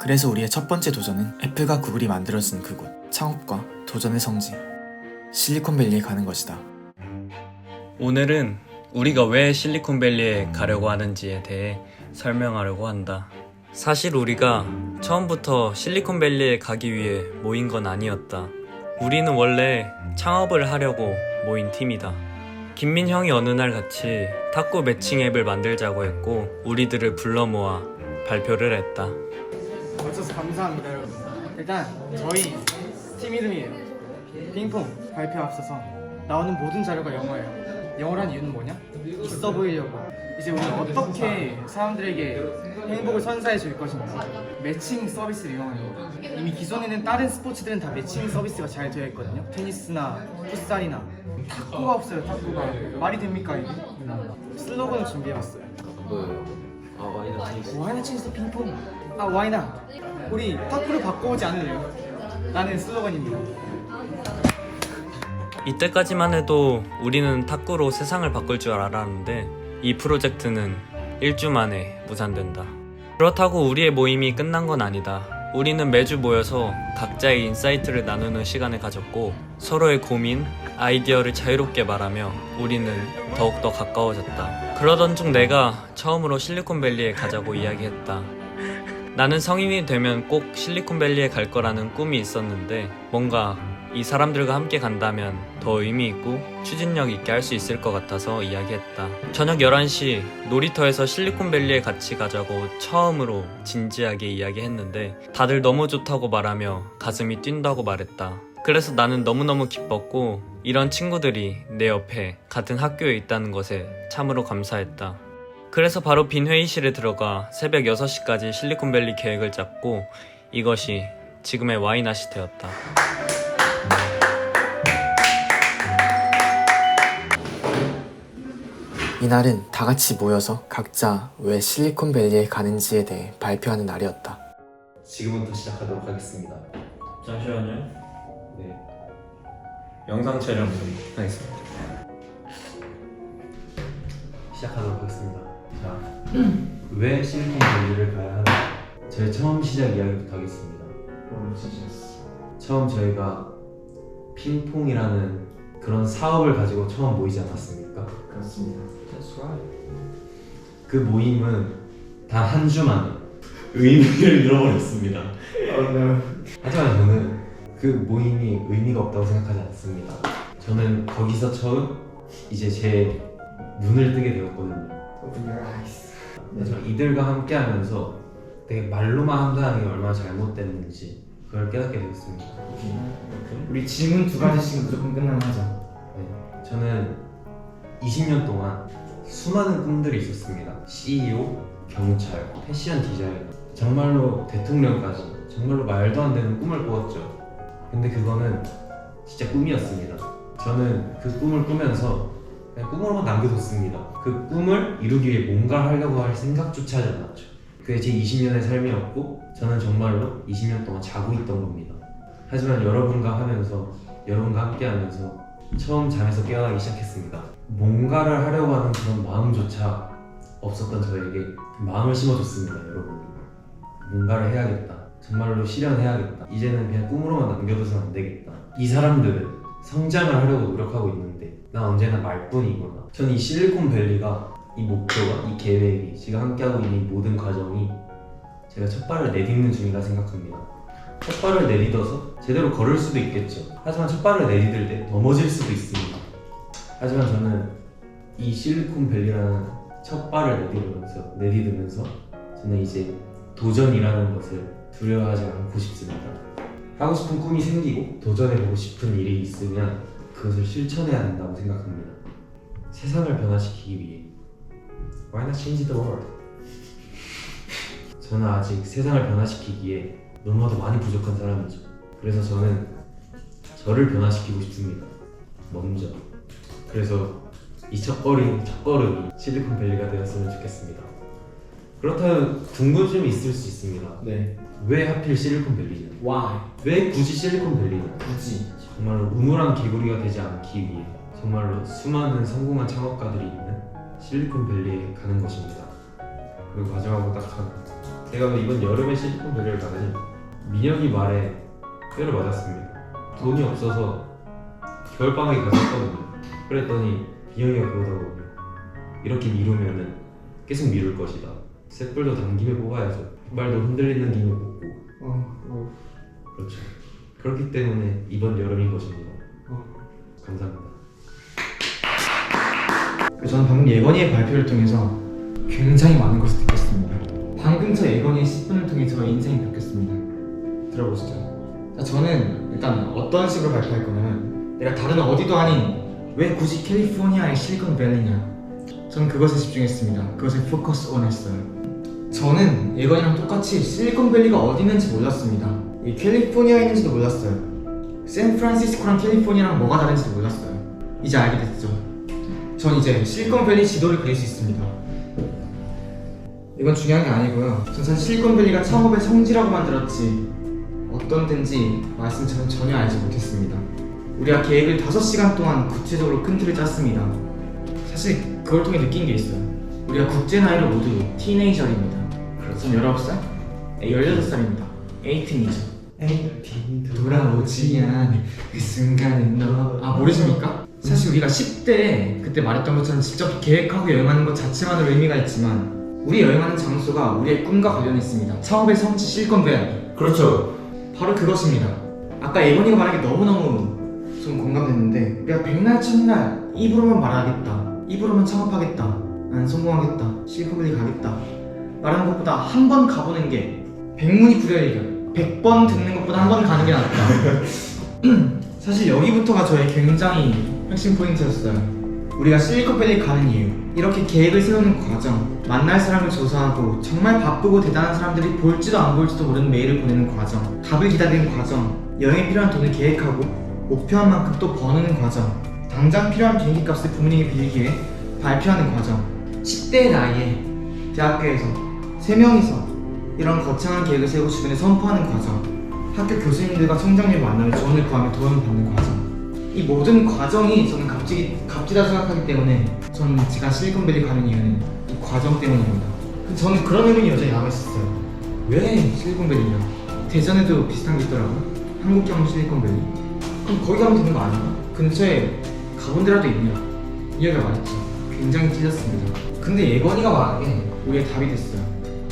그래서 우리의 첫 번째 도전은 애플과 구글이 만들어진 그곳, 창업과 도전의 성지 실리콘밸리에 가는 것이다. 오늘은 우리가 왜 실리콘밸리에 가려고 하는지에 대해 설명하려고 한다. 사실 우리가 처음부터 실리콘밸리에 가기 위해 모인 건 아니었다. 우리는 원래 창업을 하려고 모인 팀이다. 김민 형이 어느 날 같이 탁구 매칭 앱을 만들자고 했고 우리들을 불러 모아 발표를 했다. 와주셔서 감사합니다 여러분. 일단 저희 팀 이름이에요. 핑퐁. 발표 앞서서 나오는 모든 자료가 영어예요. 영어란 이유는 뭐냐? 있어 보이려고. 이제 우리는 어떻게 사람들에게 행복을 선사해 줄 것인지 매칭 서비스를 이용하는 거예요. 이미 기존에는 다른 스포츠들은 다 매칭 서비스가 잘 되어 있거든요. 테니스나 풋살이나. 탁구가 없어요. 탁구가 말이 됩니까 이게? 슬로건을 준비해봤어요. 뭐예요? 아 와이너 테니스. 와이나 테니스 핑퐁. 아 와이나 우리 탁구를 바꿔오지 않을래요? 라는 슬로건입니다. 이때까지만 해도 우리는 탁구로 세상을 바꿀 줄 알았는데 이 프로젝트는 1주 만에 무산된다. 그렇다고 우리의 모임이 끝난 건 아니다. 우리는 매주 모여서 각자의 인사이트를 나누는 시간을 가졌고 서로의 고민, 아이디어를 자유롭게 말하며 우리는 더욱더 가까워졌다. 그러던 중 내가 처음으로 실리콘밸리에 가자고 이야기했다. 나는 성인이 되면 꼭 실리콘밸리에 갈 거라는 꿈이 있었는데 뭔가 이 사람들과 함께 간다면 더 의미 있고 추진력 있게 할 수 있을 것 같아서 이야기했다. 저녁 11시 놀이터에서 실리콘밸리에 같이 가자고 처음으로 진지하게 이야기했는데 다들 너무 좋다고 말하며 가슴이 뛴다고 말했다. 그래서 나는 너무너무 기뻤고 이런 친구들이 내 옆에 같은 학교에 있다는 것에 참으로 감사했다. 그래서 바로 빈 회의실에 들어가 새벽 6시까지 실리콘밸리 계획을 짰고 이것이 지금의 와이낫이 되었다. 이날은 다 같이 모여서 각자 왜 실리콘밸리에 가는지에 대해 발표하는 날이었다. 지금부터 시작하도록 하겠습니다. 잠시만요. 네. 영상 촬영 하겠습니다. 시작하도록 하겠습니다. 자, 왜 실리콘밸리를 가야 하나? 저희 처음 시작 이야기부터 하겠습니다. 처음 저희가 핑퐁이라는 그런 사업을 가지고 처음 모이지 않았습니까? 그렇습니다. 그 모임은 단 한 주 만에 의미를 잃어버렸습니다. 하지만 저는 그 모임이 의미가 없다고 생각하지 않습니다. 저는 거기서 처음 이제 제 눈을 뜨게 되었거든요. 하지만 이들과 함께 하면서 되게 말로만 한다는 게 얼마나 잘못됐는지 그걸 깨닫게 되었습니다. 우리 질문 2가지씩 무조건 끝나면 하자. 네, 저는 20년 동안 수많은 꿈들이 있었습니다. CEO, 경찰, 패션 디자이너, 정말로 대통령까지 정말로 말도 안 되는 꿈을 꾸었죠. 근데 그거는 진짜 꿈이었습니다. 저는 그 꿈을 꾸면서 그냥 꿈으로만 남겨뒀습니다. 그 꿈을 이루기 위해 뭔가 하려고 할 생각조차 하지 않았죠. 그게 제 20년의 삶이었고 저는 정말로 20년 동안 자고 있던 겁니다. 하지만 여러분과 함께 하면서 처음 잠에서 깨어나기 시작했습니다. 뭔가를 하려고 하는 그런 마음조차 없었던 저에게 그 마음을 심어줬습니다. 여러분이 뭔가를 해야겠다, 정말로 실현해야겠다, 이제는 그냥 꿈으로만 남겨둬서는 안 되겠다. 이 사람들은 성장을 하려고 노력하고 있는데 난 언제나 말뿐이구나. 전 이 실리콘밸리가, 이 목표가, 이 계획이, 제가 함께하고 있는 이 모든 과정이 제가 첫 발을 내딛는 중이라 생각합니다. 첫 발을 내딛어서 제대로 걸을 수도 있겠죠. 하지만 첫 발을 내딛을 때 넘어질 수도 있습니다. 하지만 저는 이 실리콘밸리라는 첫 발을 내딛으면서 저는 이제 도전이라는 것을 두려워하지 않고 싶습니다. 하고 싶은 꿈이 생기고 도전해보고 싶은 일이 있으면 그것을 실천해야 된다고 생각합니다. 세상을 변화시키기 위해 Why not change the world? 저는 아직 세상을 변화시키기에 너무나도 많이 부족한 사람이죠. 그래서 저는 저를 변화시키고 싶습니다. 먼저. 그래서 이 첫걸음이 실리콘밸리가 되었으면 좋겠습니다. 그렇다면 궁금증이 있을 수 있습니다. 네. 왜 하필 실리콘밸리냐? Why? 왜 굳이 실리콘밸리냐? 굳이. 정말로 우물한 개구리가 되지 않기 위해 정말로 수많은 성공한 창업가들이 있는 실리콘밸리에 가는 것입니다. 그리고 마지막으로 딱 제가 이번 여름에 실리콘밸리를 가더니 민혁이 말에 뼈를 맞았습니다. 돈이 없어서 겨울방학에 가서 했거든요. 그랬더니 민혁이가 그러더라고요. 이렇게 미루면은 계속 미룰 것이다. 쇳불도 당김에 뽑아야죠. 깃발도 흔들리는 김에 뽑고. 그렇죠. 그렇기 때문에 이번 여름인 것입니다. 감사합니다. 저는 방금 예건이의 발표를 통해서 굉장히 많은 것을 느꼈습니다. 방금 저 예건이의 10분을 통해 저의 인생이 바뀌었습니다. 들어보시죠. 자, 저는 일단 어떤 식으로 발표할 거냐면 내가 다른 어디도 아닌 왜 굳이 캘리포니아의 실리콘밸리냐, 저는 그것에 집중했습니다. 그것을 포커스 온 했어요. 저는 예건이랑 똑같이 실리콘밸리가 어디 있는지 몰랐습니다. 이 캘리포니아에 있는지도 몰랐어요. 샌프란시스코랑 캘리포니아랑 뭐가 다른지도 몰랐어요. 이제 알게 됐죠. 전 이제 실리콘밸리 지도를 그릴 수 있습니다. 이건 중요한 게 아니고요. 전 사실 실리콘밸리가 창업의 성지라고 만들었지 어떤 데인지 말씀 저는 전혀 알지 못했습니다. 우리가 계획을 5시간 동안 구체적으로 큰 틀을 짰습니다. 사실 그걸 통해 느낀 게 있어요. 우리가 국제 나이로 모두 티네이저입니다. 전 19살? 18살입니다. 18이죠. 18 돌아오지 않은 그 순간은 너... 모르십니까? 사실 우리가 10대에 그때 말했던 것처럼 직접 계획하고 여행하는 것 자체만으로 의미가 있지만 우리 여행하는 장소가 우리의 꿈과 관련이 있습니다. 창업의 성지 실리콘밸리. 그렇죠. 바로 그것입니다. 아까 예건이가 말한 게 너무너무 좀 공감됐는데 우리가 백날 첫날 입으로만 말하겠다, 입으로만 창업하겠다, 나는 성공하겠다, 실리콘밸리 가겠다 말하는 것보다 한 번 가보는 게 백문이 불여일견, 100번 듣는 것보다 한 번 가는 게 낫다. 사실 여기부터가 저의 굉장히 핵심 포인트였어요. 우리가 실리콘밸리 가는 이유, 이렇게 계획을 세우는 과정, 만날 사람을 조사하고 정말 바쁘고 대단한 사람들이 볼지도 안 볼지도 모르는 메일을 보내는 과정, 답을 기다리는 과정, 여행에 필요한 돈을 계획하고 목표한 만큼 또 버는 과정, 당장 필요한 비행기 값을 부모님이 빌리기 위해 발표하는 과정, 10대의 나이에 대학교에서 3명이서 이런 거창한 계획을 세우고 주변에 선포하는 과정, 학교 교수님들과 총장님을 만나며 조언을 구하며 도움을 받는 과정, 이 모든 과정이 저는 값지다 생각하기 때문에 저는 제가 실리콘밸리 가는 이유는 이 과정 때문입니다. 저는 그런 의문이 여전히 남아있었어요. 왜 실리콘밸리냐? 대전에도 비슷한 게 있더라고요. 한국형 실리콘밸리. 그럼 거기 가면 되는 거 아닌가? 근처에 가본 데라도 있냐? 이야기가 말했죠. 굉장히 찢었습니다. 근데 예건이가 말한 게 우리의 답이 됐어요.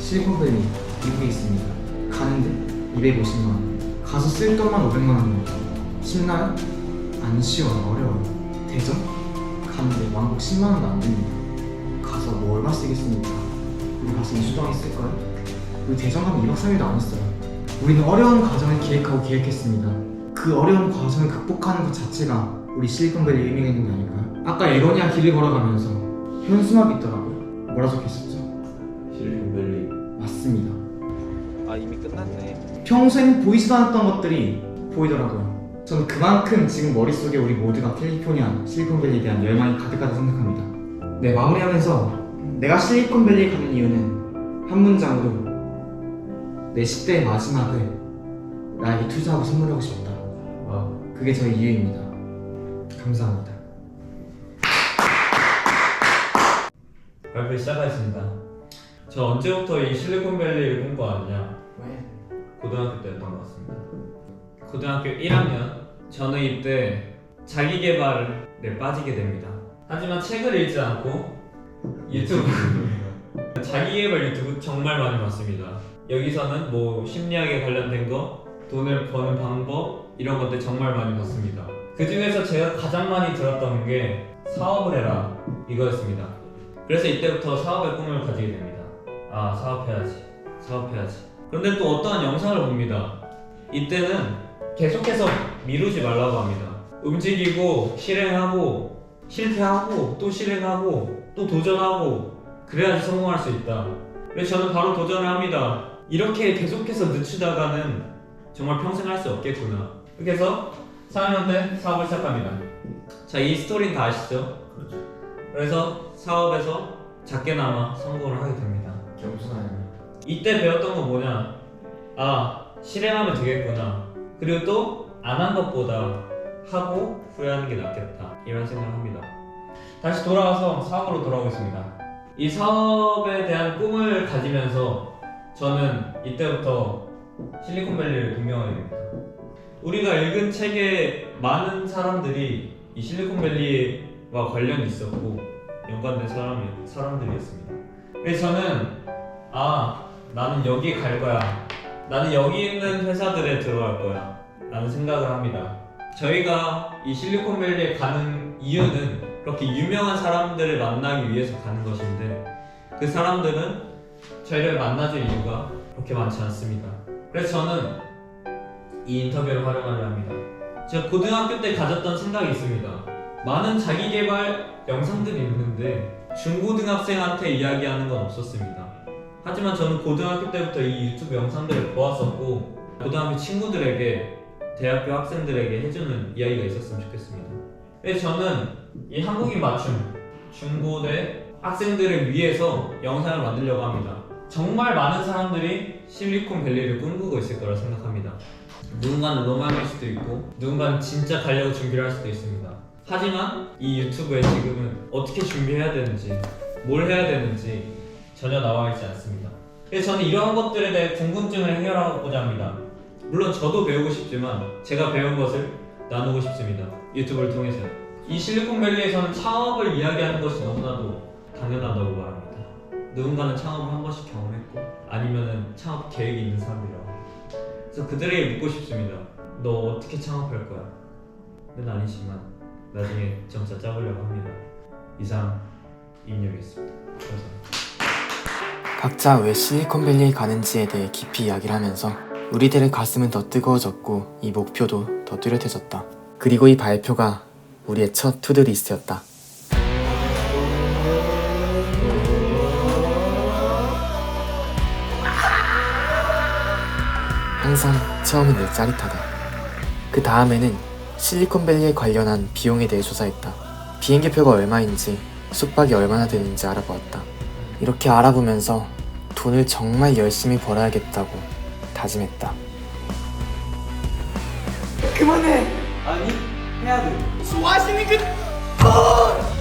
실리콘밸리 미국에 있습니다. 가는데 250만원, 가서 쓸 돈만 500만원입니다. 쉽나요? 안 쉬워요. 어려워요. 대전? 가는데 왕복 10만원도 안 됩니다. 가서 뭐 얼마 쓰겠습니까? 우리 가서 2주 동안 있을까요? 우리 대전 가면 2박 3일도 안 했어요. 우리는 어려운 과정을 기획하고 계획했습니다. 그 어려운 과정을 극복하는 것 자체가 우리 실리콘밸리 의미가 있는 게 아닐까요? 아까 예건이랑 길을 걸어가면서 현수막이 있더라고요. 뭐라 적혀있었죠? 실리콘밸리. 맞습니다. 이미 끝났네. 평소에는 보이지도 않았던 것들이 보이더라고요. 저는 그만큼 지금 머릿속에 우리 모두가 캘리포니아, 실리콘밸리에 대한 열망이 가득하다 생각합니다. 네, 마무리하면서 내가 실리콘밸리에 가는 이유는 한 문장으로 내 10대의 마지막을 나에게 투자하고 선물하고 싶다. 그게 저의 이유입니다. 감사합니다. 발표 시작하겠습니다. 저 언제부터 이 실리콘밸리를 꿈꿔왔냐? 왜? 고등학교 때였던 것 같습니다. 고등학교 1학년 저는 이때 자기계발에 빠지게 됩니다. 하지만 책을 읽지 않고 유튜브 자기계발 유튜브 정말 많이 봤습니다. 여기서는 뭐 심리학에 관련된 거, 돈을 버는 방법 이런 것들 정말 많이 봤습니다. 그 중에서 제가 가장 많이 들었던 게 사업을 해라 이거였습니다. 그래서 이때부터 사업의 꿈을 가지게 됩니다. 사업해야지. 그런데 또 어떠한 영상을 봅니다. 이때는 계속해서 미루지 말라고 합니다. 움직이고 실행하고 실패하고 또 실행하고 또 도전하고 그래야지 성공할 수 있다. 그래서 저는 바로 도전을 합니다. 이렇게 계속해서 늦추다가는 정말 평생 할 수 없겠구나. 그렇게 해서 4학년 때 사업을 시작합니다. 자, 이 스토리는 다 아시죠? 그렇죠. 그래서 사업에서 작게나마 성공을 하게 됩니다. 겸손하네요. 이때 배웠던 건 뭐냐? 실행하면 되겠구나. 그리고 또 안 한 것보다 하고 후회하는 게 낫겠다. 이런 생각을 합니다. 다시 돌아와서 사업으로 돌아오겠습니다. 이 사업에 대한 꿈을 가지면서 저는 이때부터 실리콘밸리를 동경하게 됩니다. 우리가 읽은 책에 많은 사람들이 이 실리콘밸리와 관련이 있었고 연관된 사람들이었습니다. 그래서 저는 나는 여기 갈 거야. 나는 여기 있는 회사들에 들어갈 거야. 라는 생각을 합니다. 저희가 이 실리콘밸리에 가는 이유는 그렇게 유명한 사람들을 만나기 위해서 가는 것인데 그 사람들은 저희를 만나줄 이유가 그렇게 많지 않습니다. 그래서 저는 이 인터뷰를 활용하려 합니다. 제가 고등학교 때 가졌던 생각이 있습니다. 많은 자기개발 영상들이 있는데 중고등학생한테 이야기하는 건 없었습니다. 하지만 저는 고등학교 때부터 이 유튜브 영상들을 보았었고 고등학교 친구들에게 대학교 학생들에게 해주는 이야기가 있었으면 좋겠습니다. 그래서 저는 이 한국인 맞춤 중고대 학생들을 위해서 영상을 만들려고 합니다. 정말 많은 사람들이 실리콘밸리를 꿈꾸고 있을 거라 생각합니다. 누군가는 로망일 수도 있고 누군가는 진짜 가려고 준비를 할 수도 있습니다. 하지만 이 유튜브에 지금은 어떻게 준비해야 되는지 뭘 해야 되는지 전혀 나와 있지 않습니다. 그래서 저는 이러한 것들에 대해 궁금증을 해결하고자 합니다. 물론 저도 배우고 싶지만 제가 배운 것을 나누고 싶습니다. 유튜브를 통해서요. 이 실리콘밸리에서는 창업을 이야기하는 것이 너무나도 당연하다고 말합니다. 누군가는 창업을 한 번씩 경험했고 아니면은 창업 계획이 있는 사람이라고. 그래서 그들에게 묻고 싶습니다. 너 어떻게 창업할 거야? 는 아니지만 나중에 점차 짜보려고 합니다. 이상 임영이었습니다. 감사합니다. 각자 왜 실리콘밸리에 가는지에 대해 깊이 이야기를 하면서 우리들의 가슴은 더 뜨거워졌고 이 목표도 더 뚜렷해졌다. 그리고 이 발표가 우리의 첫 투두리스트였다. 항상 처음이 늘 짜릿하다. 그 다음에는 실리콘밸리에 관련한 비용에 대해 조사했다. 비행기표가 얼마인지 숙박이 얼마나 되는지 알아보았다. 이렇게 알아보면서 돈을 정말 열심히 벌어야겠다고 다짐했다. 그만해. 아니, 해야 돼. 좋아하시는 그